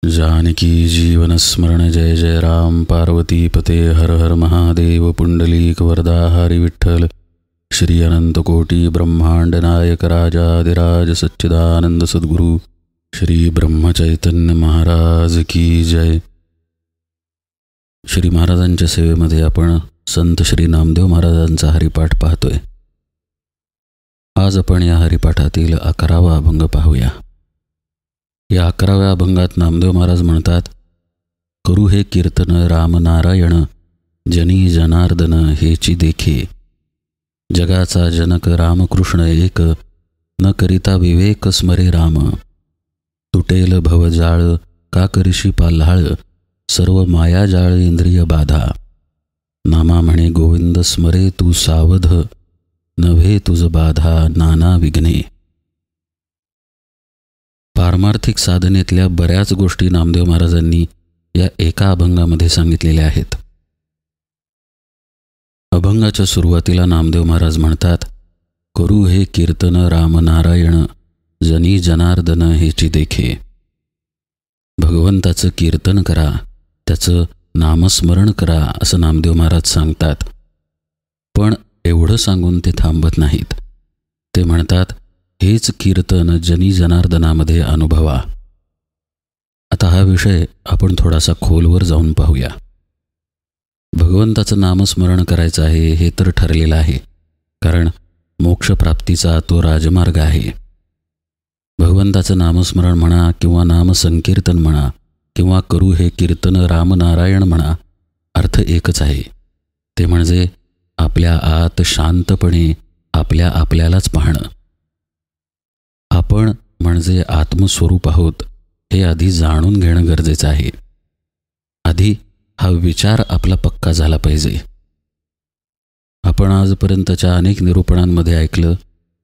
जानकी जीवन स्मरण जय जय राम पार्वती पते हर हर महादेव पुंडलीक वरदा हरि विठ्ठल श्री अनंत कोटी ब्रह्मांड नायक राजाधिराज सच्चिदानंद सद्गुरु श्री ब्रह्मचैतन्य महाराज की जय। श्री महाराजांच्या सेवेमध्ये आपण संत श्री नामदेव महाराजांचा हरिपाठ पाहतोय। आज आपण या हरिपाठातील 11वा अभंग पाहूया। या 11व्या अभंगात नामदेव महाराज म्हणतात, करू हे कीर्तन रामनारायण जनी जनार्दन हेची देखे। जगाचा जनक रामकृष्ण एक न करिता विवेक स्मरे राम। तुटेल भवजाळ का करिशी पाल्हाळ सर्व मायाजाळ इंद्रिय बाधा। नामा म्हणे गोविंद स्मरे तू सावध नव्हे तुझ बाधा नाना विघ्ने। पारमार्थिक साधनेतल्या बऱ्याच गोष्टी नामदेव महाराजांनी या एका अभंगामध्ये सांगितलेल्या आहेत। अभंगाच्या सुरुवातीला नामदेव महाराज म्हणतात, करू हे कीर्तन रामनारायण जनी जनार्दन हेची देखे। भगवंताचं कीर्तन करा, त्याचं नामस्मरण करा असं नामदेव महाराज सांगतात। पण एवढं सांगून ते थांबत नाहीत। ते म्हणतात, हेच कीर्तन जनी जनार्दनामध्ये अनुभवा। आता हा विषय आपण थोडासा खोलवर जाऊन पाहूया। भगवंताचं नामस्मरण करायचं आहे हे तर ठरलेलं आहे, कारण मोक्षप्राप्तीचा तो राजमार्ग आहे। भगवंताचं नामस्मरण म्हणा किंवा नामसंकीर्तन म्हणा किंवा करू हे कीर्तन रामनारायण म्हणा, अर्थ एकच आहे। ते म्हणजे आपल्या आत शांतपणे आपल्यालाच पाहणं। आपण म्हणजे आत्मस्वरूप आहोत हे आधी जाणून घेणं गरजेचं आहे। आधी हा विचार आपला पक्का झाला पाहिजे। आपण आजपर्यंतच्या अनेक निरूपणांमध्ये ऐकलं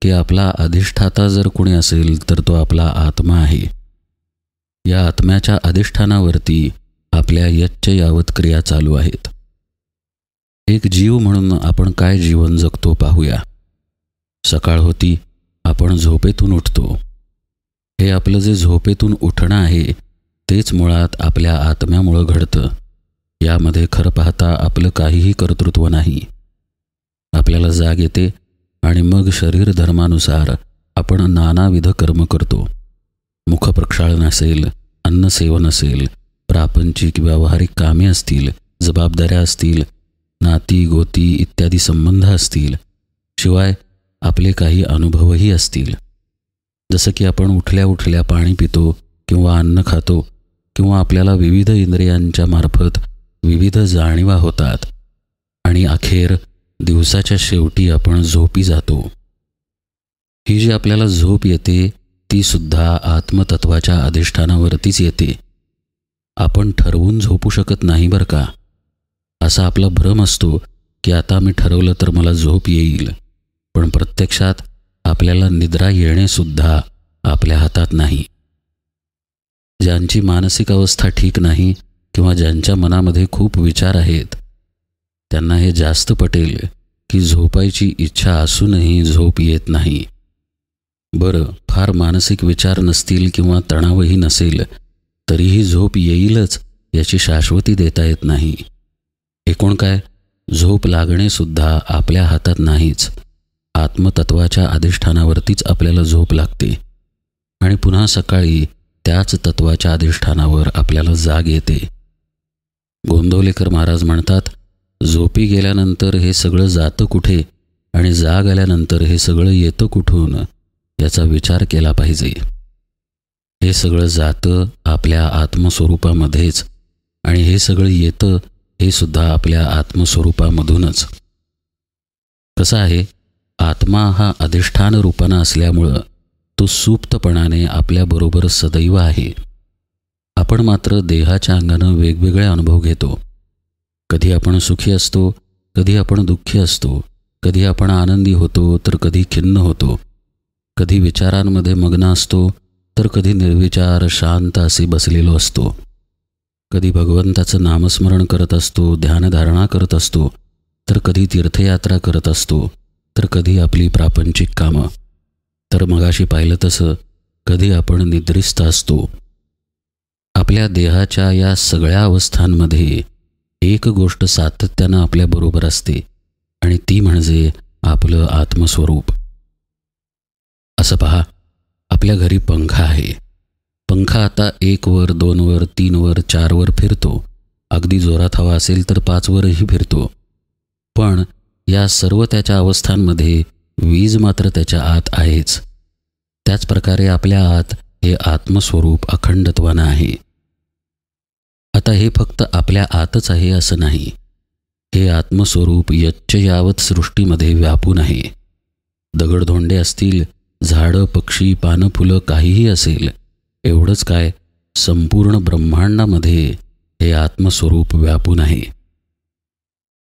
की आपला अधिष्ठाता जर कोणी असेल तर तो आपला आत्मा आहे। या आत्म्याच्या अधिष्ठानावरती आपल्या यच्च यावत क्रिया चालू आहेत। एक जीव म्हणून आपण काय जीवन जगतो पाहूया। सकाळ होती, आपण झोपेतून उठतो। हे आपलं जे झोपेतून उठणं आहे तेच मुळात आपल्या आत्म्यामुळं घडतं। यामध्ये खरं पाहता आपलं काहीही कर्तृत्व नाही। आपल्याला जाग येते आणि मग शरीर धर्मानुसार आपण नानाविध कर्म करतो। मुखप्रक्षालन असेल, अन्नसेवन असेल, प्रापंचिक व्यावहारिक कामे असतील, जबाबदाऱ्या असतील, नाती गोती इत्यादी संबंध असतील, शिवाय आपले काही अनुभवही असतील। जसं की आपण उठल्या उठल्या पाणी पितो किंवा अन्न खातो किंवा आपल्याला विविध इंद्रियांच्या मार्फत विविध जाणीवा होतात आणि अखेर दिवसाच्या शेवटी आपण झोपी जातो। ही जी आपल्याला झोप येते ती सुद्धा आत्मतत्वाच्या अधिष्ठानावरतीच येते। आपण ठरवून झोपू शकत नाही बरं का। असा आपला भ्रम असतो की आता मी ठरवलं तर मला झोप येईल, पण प्रत्यक्षात आपल्याला निद्रा येणेसुद्धा आपल्या हातात नाही। ज्यांची मानसिक अवस्था ठीक नाही किंवा ज्यांच्या मनामध्ये खूप विचार आहेत त्यांना हे जास्त पटेल की झोपायची इच्छा असूनही झोप येत नाही। बरं, फार मानसिक विचार नसतील किंवा तणावही नसेल तरीही झोप येईलच याची शाश्वती देता येत नाही। एकूण काय, झोप लागणेसुद्धा आपल्या हातात नाहीच। आत्मतत्वाच्या अधिष्ठानावरतीच आपल्याला झोप लागते आणि पुन्हा सकाळी त्याच तत्वाच्या अधिष्ठानावर आपल्याला जाग येते। गोंदवलेकर महाराज म्हणतात, झोपी गेल्यानंतर हे सगळं जातं कुठे आणि जाग आल्यानंतर हे सगळं येतं कुठून याचा विचार केला पाहिजे। हे सगळं जातं आपल्या आत्मस्वरूपामध्येच आणि हे सगळं येतं हे सुद्धा आपल्या आत्मस्वरूपामधूनच। कसं आहे, आत्मा हा अधिष्ठान रूपानं असल्यामुळं तो सुप्तपणाने आपल्याबरोबर सदैव आहे। आपण मात्र देहाच्या अंगानं वेगवेगळे अनुभव घेतो। कधी आपण सुखी असतो, कधी आपण दुःखी असतो, कधी आपण आनंदी होतो तर कधी खिन्न होतो, कधी विचारांमध्ये मग्न असतो तर कधी निर्विचार शांत असे बसलेलो असतो, कधी भगवंताचं नामस्मरण करत असतो, ध्यानधारणा करत असतो, तर कधी तीर्थयात्रा करत असतो, तर कधी आपली प्रापंचिक कामं, तर मगाशी पाहिलं तसं कधी आपण निद्रिस्त असतो। आपल्या आपल्या देहाच्या या सगळ्या अवस्थांमध्ये एक गोष्ट सातत्यानं आपल्याबरोबर असते आणि ती म्हणजे आपलं आत्मस्वरूप. असं पहा, आपल्या घरी पंखा आहे. पंखा आता 1 वर, 2 वर, 3 वर, 4 वर फिरतो. अगदी जोरात हवा असेल तर 5 वरही फिरतो. पण या सर्व त्याच्या अवस्थांमध्ये वीज मात्र त्याच्या आत आहेच. त्याचप्रकारे आपल्या आत हे आत्मस्वरूप अखंडत्वानं आहे. आता हे फक्त आपल्या आतच आहे असं नाही. हे आत्मस्वरूप यच्च यावत सृष्टीमध्ये व्यापून आहे. दगडधोंडे असतील, झाडं, पक्षी, पानं, फुलं काहीही असेल, एवढंच काय, संपूर्ण ब्रह्मांडामध्ये हे आत्मस्वरूप व्यापून आहे.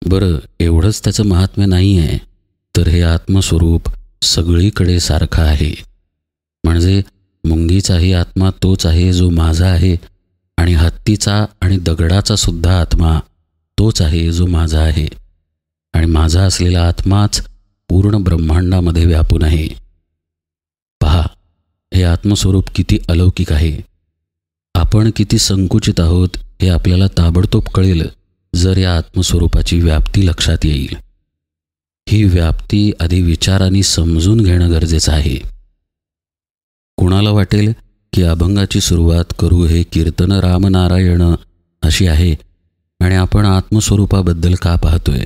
बरं, एवढंच त्याचं महात्म्य नाही आहे, तर हे आत्मस्वरूप सगळीकडे सारखं आहे. म्हणजे मुंगीचाही आत्मा तोच आहे जो माझा आहे, आणि हत्तीचा आणि दगडाचा सुद्धा आत्मा तोच आहे जो माझा आहे, आणि माझा असलेला आत्माच पूर्ण ब्रह्मांडामध्ये व्यापून आहे. पहा, हे आत्मस्वरूप किती अलौकिक आहे. आपण किती संकुचित आहोत हे आपल्याला ताबडतोब कळेल जर या आत्मस्वरूपाची व्याप्ती लक्षात येईल. ही व्याप्ती आधी विचारांनी समजून घेणं गरजेचं आहे. कुणाला वाटेल की अभंगाची सुरुवात करू हे कीर्तन रामनारायण अशी आहे, आणि आपण आत्मस्वरूपाबद्दल का पाहतोय?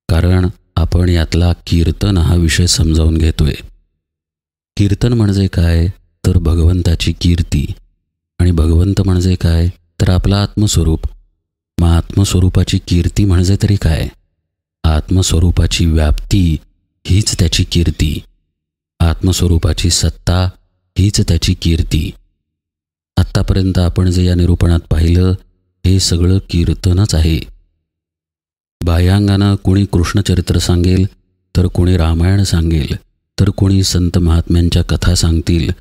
कारण आपण यातला कीर्तन हा विषय समजावून घेतोय. कीर्तन म्हणजे काय तर भगवंताची कीर्ती, आणि भगवंत म्हणजे काय तर आपला आत्मस्वरूप. मग आत्मस्वरूपाची कीर्ती म्हणजे तरी काय? आत्मस्वरूपाची व्याप्ती हीच त्याची कीर्ती. आत्मस्वरूपाची सत्ता हीच त्याची कीर्ती. आत्तापर्यंत आपण जे या निरूपणात पाहिलं हे सगळं कीर्तनच आहे. बाह्यांगानं कुणी कृष्णचरित्र सांगेल, तर कुणी रामायण सांगेल, तर कुणी संत महात्म्यांच्या कथा सांगतील,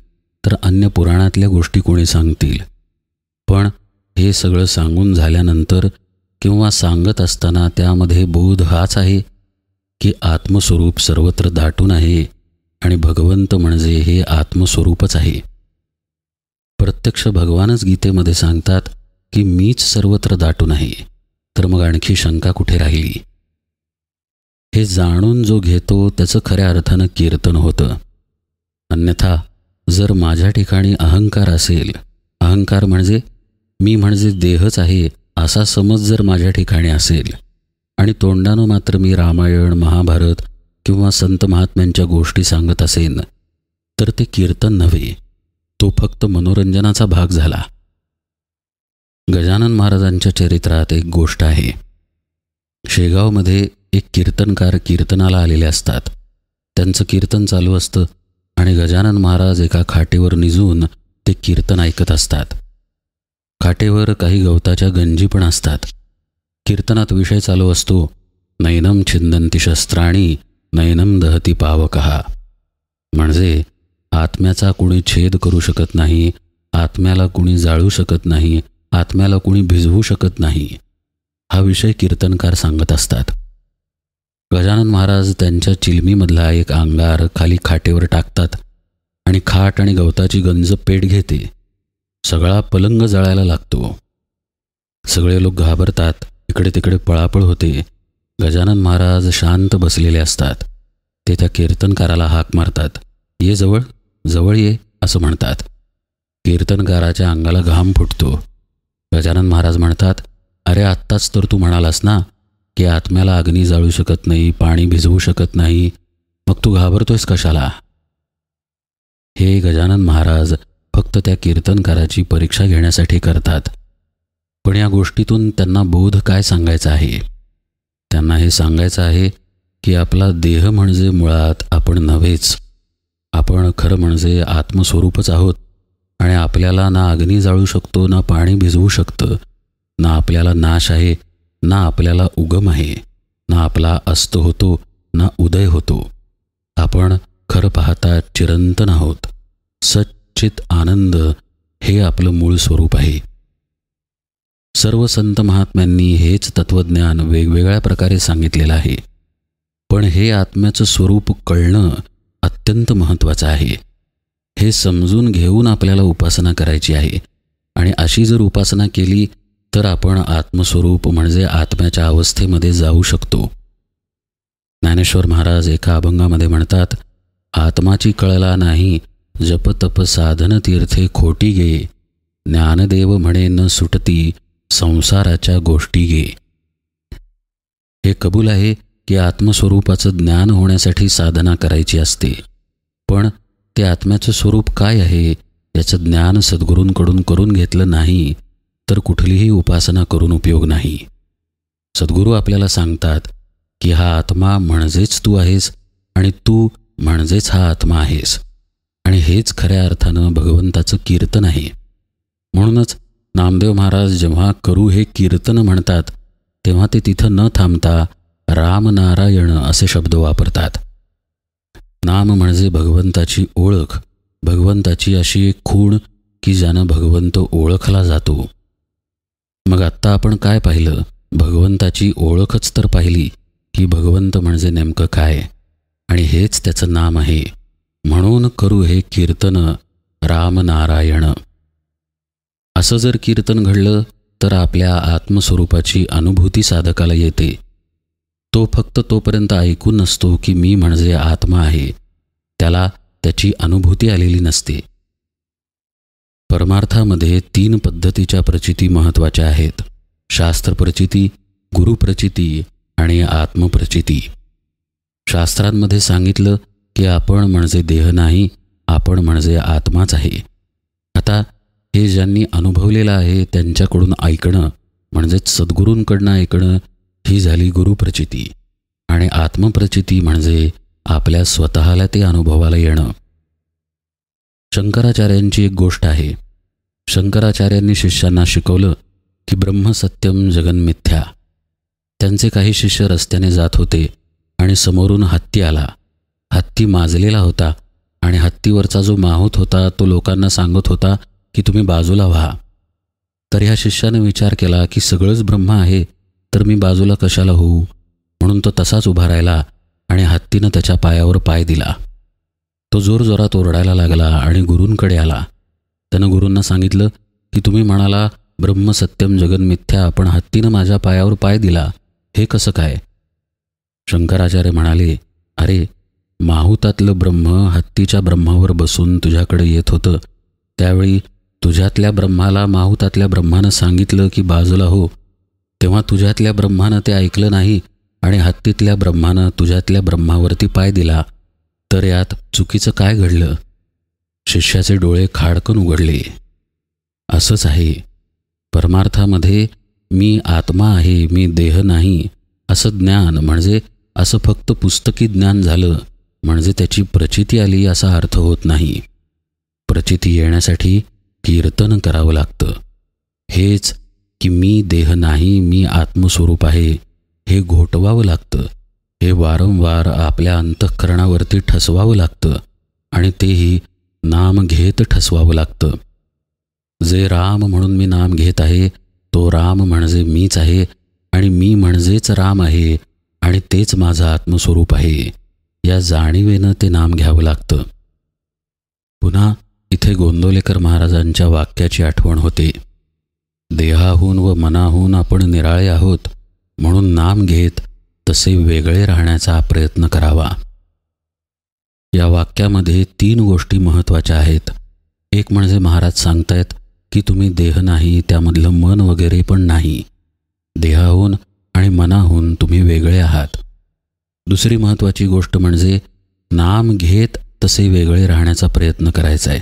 तर अन्य पुराणातल्या गोष्टी कोणी सांगतील. पण हे सगळं सांगून झाल्यानंतर किंवा सांगत असताना त्यामध्ये बोध हाच आहे की आत्मस्वरूप सर्वत्र दाटून आहे, आणि भगवंत म्हणजे हे आत्मस्वरूपच आहे. प्रत्यक्ष भगवानच गीतेमध्ये सांगतात की मीच सर्वत्र दाटून आहे. तर मग आणखी शंका कुठे राहिली? हे जाणून जो घेतो त्याचं खऱ्या अर्थानं कीर्तन होतं. अन्यथा जर माझ्या ठिकाणी अहंकार असेल, अहंकार म्हणजे मी म्हणजे देहच आहे असा समज जर माझ्या ठिकाणी असेल, आणि तोंडानं मात्र मी रामायण, महाभारत किंवा संत महात्म्यांच्या गोष्टी सांगत असेन, तर ते कीर्तन नव्हे, तो फक्त मनोरंजनाचा भाग झाला. गजानन महाराजांच्या चरित्रात एक गोष्ट आहे. शेगावमध्ये एक कीर्तनकार कीर्तनाला आलेले असतात. त्यांचं कीर्तन चालू असतं आणि गजानन महाराज एका खाटेवर निजून ते कीर्तन ऐकत असतात. खाटेवर काही गवताच्या गंजी पण असतात. कीर्तनात विषय चालू असतो, नैनम छिंदंती शस्त्राणी नैनम दहती पावकहा. म्हणजे आत्म्याचा कुणी छेद करू शकत नाही, आत्म्याला कुणी जाळू शकत नाही, आत्म्याला कुणी भिजवू शकत नाही, हा विषय कीर्तनकार सांगत असतात. गजानन महाराज त्यांच्या चिलमीमधला एक अंगार खाली खाटेवर टाकतात आणि खाट आणि गवताची गंज पेट घेते. सगळा पलंग जळायला लागतो. सगळे लोक घाबरतात, इकडे तिकडे पळापळ होते. गजानन महाराज शांत बसलेले असतात. ते त्या कीर्तनकाराला हाक मारतात, ये जवळ, जवळ ये असं म्हणतात. कीर्तनकाराच्या अंगाला घाम फुटतो. गजानन महाराज म्हणतात, अरे आत्ताच तर तू म्हणालास ना की आत्म्याला अग्नी जाळू शकत नाही, पाणी भिजवू शकत नाही, मग तू घाबरतोयस कशाला? हे गजानन महाराज फक्त त्या कीर्तनकाराची परीक्षा घेण्यासाठी करतात. पण या गोष्टीतून त्यांना बोध काय सांगायचा आहे? त्यांना हे सांगायचं आहे की आपला देह म्हणजे मुळात आपण नव्हेच. आपण खरं म्हणजे आत्मस्वरूपच आहोत, आणि आपल्याला ना अग्नी जाळू शकतो, ना पाणी भिजवू शकतं, ना आपल्याला नाश आहे, ना आपल्याला उगम आहे, ना आपला अस्त होतो, ना उदय होतो. आपण खरं पाहता चिरंतन आहोत. सच्चित आनंद हे आपलं मूळ स्वरूप आहे. सर्व संत महात्म्यांनी हेच तत्त्वज्ञान वेगवेगळ्या प्रकारे सांगितलेलं आहे. पण हे आत्म्याचं स्वरूप कळणं अत्यंत महत्त्वाचं आहे. हे समजून घेऊन आपल्याला उपासना करायची आहे. आणि अशी जर उपासना केली तर आपण आत्मस्वरूप म्हणजे आत्म्याच्या अवस्थेमध्ये जाऊ शकतो. ज्ञानेश्वर महाराज एका अभंगामध्ये म्हणतात, आत्माची कळला नाही जप तप साधन तीर्थे खोटी गे, ज्ञानदेव म्हणे न सुटती संसाराच्या गोष्टी गे. हे कबूल आहे की आत्मस्वरूपाचं ज्ञान होण्यासाठी साधना करायची असते, पण ते आत्म्याचं स्वरूप काय आहे याचं ज्ञान सद्गुरूंकडून करून घेतलं नाही तर कुठलीही उपासना करून उपयोग नाही. सद्गुरू आपल्याला सांगतात की हा आत्मा म्हणजेच तू आहेस आणि तू म्हणजेच हा आत्मा आहेस, आणि हेच खऱ्या अर्थानं भगवंताचं कीर्तन आहे. म्हणूनच नामदेव महाराज जेव्हा करू हे कीर्तन म्हणतात तेव्हा ते तिथं न थांबता रामनारायण असे शब्द वापरतात. नाम म्हणजे भगवंताची ओळख, भगवंताची अशी एक खूण की ज्यानं भगवंत ओळखला जातो. मग आत्ता आपण काय पाहिलं? भगवंताची ओळखच तर पाहिली की भगवंत म्हणजे नेमकं काय, आणि हेच त्याचं नाम आहे. म्हणून करू हे कीर्तन रामनारायण. असं जर कीर्तन घडलं तर आपल्या आत्मस्वरूपाची अनुभूती साधकाला येते. तो फक्त तोपर्यंत ऐकून नसतो की मी म्हणजे आत्मा आहे, त्याला त्याची अनुभूती आलेली नसते. परमार्थामध्ये 3 पद्धतीच्या प्रचिती महत्त्वाच्या आहेत: शास्त्रप्रचिती, गुरुप्रचिती आणि आत्मप्रचिती. शास्त्रांमध्ये सांगितलं की आपण म्हणजे देह नाही, आपण म्हणजे आत्माच आहे. आता हे ज्यांनी अनुभवलेलं आहे त्यांच्याकडून ऐकणं म्हणजेच सद्गुरूंकडनं ऐकणं ही झाली गुरुप्रचिती, आणि आत्मप्रचिती म्हणजे आपल्या स्वतःला ते अनुभवाला येणं. शंकराचार्यांची एक गोष्ट आहे. शंकराचार्यांनी शिष्यांना शिकवलं की ब्रह्मसत्यम जगन्मिथ्या. त्यांचे काही शिष्य रस्त्याने जात होते आणि समोरून हत्ती आला. हत्ती माजलेला होता आणि हत्तीवरचा जो माहूत होता तो लोकांना सांगत होता की तुम्ही बाजूला व्हा. तर ह्या शिष्याने विचार केला की सगळंच ब्रह्म आहे तर मी बाजूला कशाला होऊ, म्हणून तो तसाच उभा राहिला आणि हत्तीनं त्याच्या पायावर पाय दिला. तो जोरजोरात ओरडायला लागला आणि गुरूंकडे आला. त्यानं गुरूंना सांगितलं की तुम्ही म्हणाला ब्रह्मसत्यम जगन्मिथ्या, पण हत्तीनं माझ्या पायावर पाय दिला, हे कसं काय? शंकराचार्य म्हणाले, अरे, माहुतातलं ब्रह्म हत्तीच्या ब्रह्मावर बसून तुझ्याकडे येत होतं. त्यावेळी तुझ्यातल्या ब्रह्माला माहुतातल्या ब्रह्मानं सांगितलं की बाजूला हो, तेव्हा तुझ्यातल्या ब्रह्मानं ते ऐकलं नाही आणि हत्तीतल्या ब्रह्मानं तुझ्यातल्या ब्रह्मावरती पाय दिला. तर यात चुकीचं काय घडलं? शिष्याचे डोळे खाडकन उघडले. असंच आहे. परमार्थामध्ये मी आत्मा आहे, मी देह नाही असं ज्ञान म्हणजे असं फक्त पुस्तकी ज्ञान झालं म्हणजे त्याची प्रचिती आली असा अर्थ होत नाही. प्रचिती येण्यासाठी कीर्तन करावं लागतं. हेच की मी देह नाही, मी आत्मस्वरूप आहे हे घोटवावं लागतं. हे वारंवार आपल्या अंतःकरणावरती ठसवावं लागतं, आणि तेही नाम घेत ठसवावं लागतं. जे राम म्हणून मी नाम घेत आहे तो राम म्हणजे मीच आहे, आणि मी म्हणजेच राम आहे, आणि तेच माझं आत्मस्वरूप आहे. या जाणीवेनं ते नाम घ्यावं लागतं. पुन्हा इथे गोंदवलेकर महाराजांच्या वाक्याची आठवण होते. देहाहून व मनाहून आपण निराळे आहोत, म्हणून नाम घेत तसे वेगळे राहण्याचा प्रयत्न करावा. या वाक्यामध्ये 3 गोष्टी महत्त्वाच्या आहेत. एक म्हणजे महाराज सांगतायत की तुम्ही देह नाही, त्यामधलं मन वगैरे पण नाही. देहाहून आणि मनाहून तुम्ही वेगळे आहात. दुसरी महत्त्वाची गोष्ट म्हणजे नाम घेत तसे वेगळे राहण्याचा प्रयत्न करायचा आहे.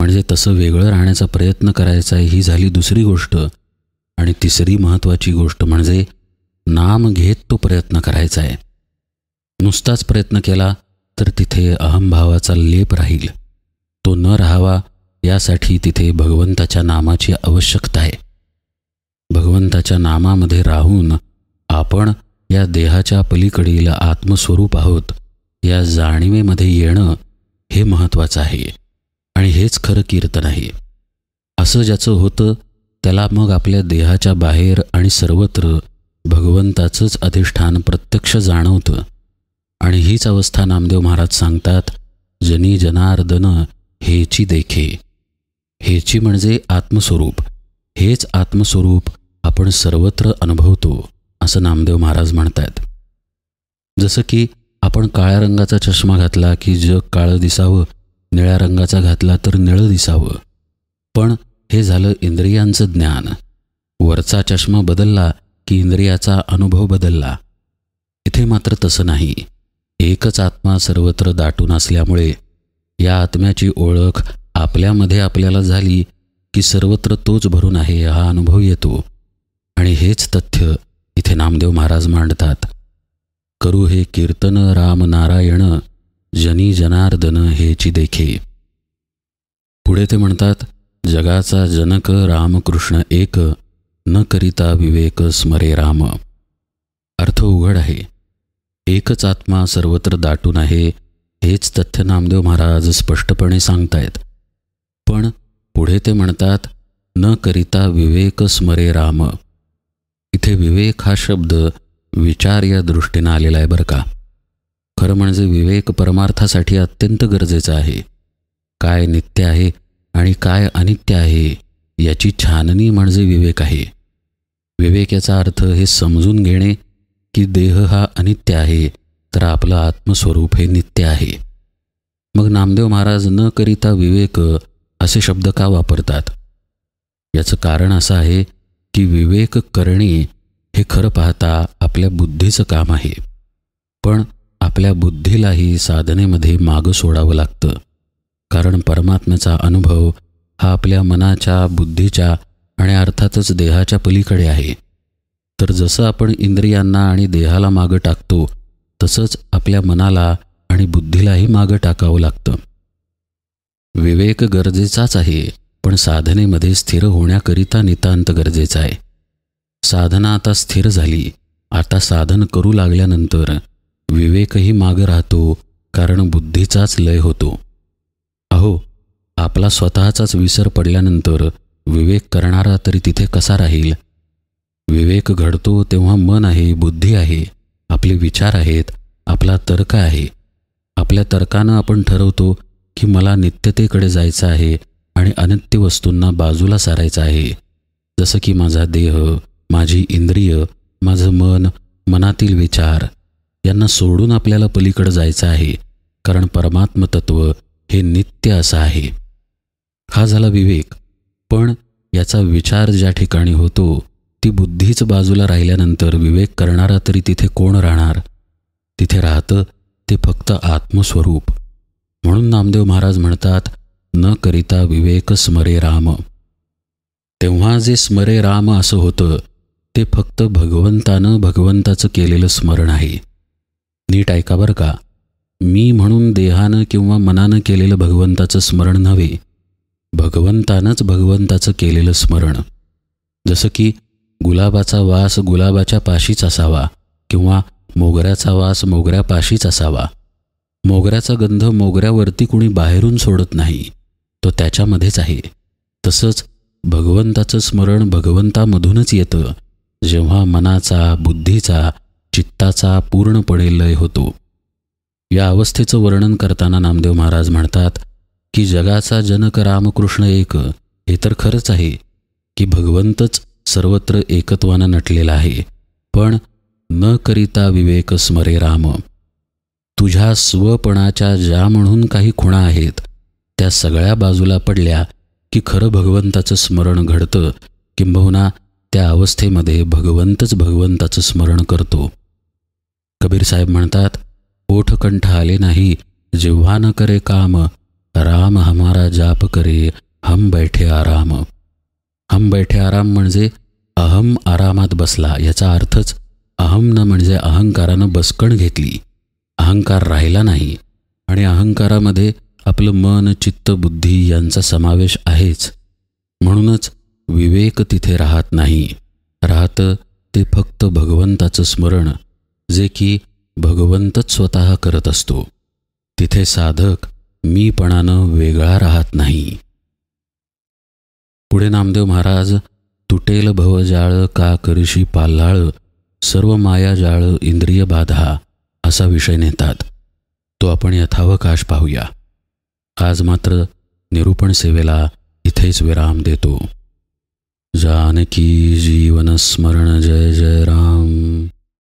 म्हणजे तसं वेगळं राहण्याचा प्रयत्न करायचा आहे ही झाली दुसरी गोष्ट. आणि तिसरी महत्त्वाची गोष्ट म्हणजे नाम घेत तो प्रयत्न करायचा आहे. नुसताच प्रयत्न केला तर तिथे अहंभावाचा लेप राहील. तो न राहावा यासाठी तिथे भगवंताच्या नामाची आवश्यकता आहे. भगवंताच्या नामामध्ये राहून आपण या देहाच्या पलीकडील आत्मस्वरूप आहोत या जाणीवेमध्ये येणं हे महत्त्वाचं आहे, आणि हेच खरं कीर्तन आहे. असं ज्याचं होतं त्याला मग आपल्या देहाच्या बाहेर आणि सर्वत्र भगवंताचंच अधिष्ठान प्रत्यक्ष जाणवतं. आणि हीच अवस्था नामदेव महाराज सांगतात, जनी जनार्दन हेची देखे. हेची म्हणजे आत्मस्वरूप. हेच आत्मस्वरूप आपण सर्वत्र अनुभवतो असं नामदेव महाराज म्हणतात. जसं की आपण काळ्या रंगाचा चष्मा घातला की जग काळं दिसावं, निळ्या रंगाचा घातला तर निळं दिसावं. पण हे झालं इंद्रियांचं ज्ञान. वरचा चष्मा बदलला की इंद्रियाचा अनुभव बदलला. इथे मात्र तसं नाही. एकच आत्मा सर्वत्र दाटून असल्यामुळे या आत्म्याची ओळख आपल्यामध्ये आपल्याला झाली की सर्वत्र तोच भरून आहे हा अनुभव येतो. आणि हेच तथ्य इथे नामदेव महाराज मांडतात. करू हे कीर्तन राम नारायण, जनी जनार्दन हेची देखे. पुढे ते म्हणतात, जगाचा जनक रामकृष्ण एक, न करिता विवेक स्मरे राम. अर्थ उघड आहे. एकच आत्मा सर्वत्र दाटून आहे हेच तथ्य नामदेव महाराज स्पष्टपणे सांगतायत. पण पुढे ते म्हणतात, न करिता विवेक स्मरे राम. इथे विवेक हा शब्द विचार या दृष्टीनं आलेला आहे बरं का. खरं म्हणजे विवेक परमार्थासाठी अत्यंत गरजेचा आहे. काय नित्य आहे आणि काय अनित्य आहे याची छाननी म्हणजे विवेक आहे. विवेक याचा अर्थ हे समजून घेणे की देह हा अनित्य आहे तर आपलं आत्मस्वरूप हे नित्य आहे. मग नामदेव महाराज न करिता विवेक असे शब्द का वापरतात? याचं कारण असं आहे की विवेक करणे हे खरं पाहता आपल्या बुद्धीचं काम आहे. पण आपल्या बुद्धीलाही साधनेमध्ये मागं सोडावं लागतं. कारण परमात्म्याचा अनुभव हा आपल्या मनाच्या, बुद्धीच्या आणि अर्थातच देहाच्या पलीकडे आहे. तर जसं आपण इंद्रियांना आणि देहाला मागं टाकतो तसंच आपल्या मनाला आणि बुद्धीलाही मागं टाकावं लागतं. विवेक गरजेचाच आहे, पण साधनेमध्ये स्थिर होण्याकरिता नितांत गरजेचा आहे. साधना आता स्थिर झाली. आता साधन करू लागल्यानंतर विवेकही मागं राहतो, कारण बुद्धीचाच लय होतो. अहो, आपला स्वतःचाच विसर पडल्यानंतर विवेक करणारा तरी तिथे कसा राहील? विवेक घडतो तेव्हा मन आहे, बुद्धी आहे, आपले विचार आहेत, आपला तर्क आहे. आपल्या तर्कानं आपण ठरवतो की मला नित्यतेकडे जायचं आहे आणि अनित्य वस्तूंना बाजूला सारायचं आहे. जसं की माझा देह, माझी इंद्रिय, माझं मन, मनातील विचार यांना सोडून आपल्याला पलीकडे जायचं आहे, कारण परमात्मतत्व हे नित्य असं आहे. हा झाला विवेक. पण याचा विचार ज्या ठिकाणी होतो ती बुद्धीच बाजूला राहिल्यानंतर विवेक करणारा तरी तिथे कोण राहणार? तिथे राहतं ते फक्त आत्मस्वरूप. म्हणून नामदेव महाराज म्हणतात, न करिता विवेक स्मरे राम. तेव्हा जे स्मरे राम असं होतं ते फक्त भगवंतानं भगवंताचं केलेलं स्मरण आहे. नीट ऐका बरं का. मी म्हणून देहानं किंवा मनानं केलेलं भगवंताचं स्मरण नव्हे, भगवंतानंच भगवंताचं केलेलं स्मरण. जसं की गुलाबाचा वास गुलाबाच्या पाशीच असावा किंवा मोगऱ्याचा वास मोगऱ्यापाशीच असावा. मोगऱ्याचा गंध मोगऱ्यावरती कुणी बाहेरून सोडत नाही, तो त्याच्यामध्येच आहे. तसंच भगवंताचं स्मरण भगवंतामधूनच येतं, जेव्हा मनाचा, बुद्धीचा, चित्ताचा पूर्णपणे लय होतो. या अवस्थेचं वर्णन करताना नामदेव महाराज म्हणतात की जगाचा जनक रामकृष्ण एक. हे तर खरंच आहे की भगवंतच सर्वत्र एकत्वानं नटलेला आहे. पण न करिता विवेक स्मरे राम. तुझ्या स्वपणाच्या ज्या म्हणून काही खुणा आहेत त्या सगळ्या बाजूला पडल्या की खरं भगवंताचं स्मरण घडतं, किंबहुना त्या अवस्थेमध्ये भगवंतच भगवंताचं स्मरण करतो. कबीर साहेब म्हणतात, ओठकंठ आले नाही जिव्हा न करे काम, राम हमारा जाप करे हम बैठे आराम. हम बैठे आराम म्हणजे अहम आरामात बसला. याचा अर्थच अहम न म्हणजे अहंकारानं बसकण घेतली. अहंकार राहिला नाही आणि अहंकारामध्ये आपलं मन, चित्त, बुद्धी यांचा समावेश आहेच. म्हणूनच विवेक तिथे राहत नाही. राहतं ते फक्त भगवंताचं स्मरण, जे की भगवंतच स्वतः करत असतो. तिथे साधक मीपणानं वेगळा राहत नाही. पुढे नामदेव महाराज, तुटेल भवजाळ का करशी पाल्हाळ, सर्व माया जाळ इंद्रिय बाधा असा विषय नेतात. तो आपण यथावकाश पाहूया. आज मात्र निरूपण सेवेला इथेच विराम देतो. जानकी जीवन स्मरण जय जय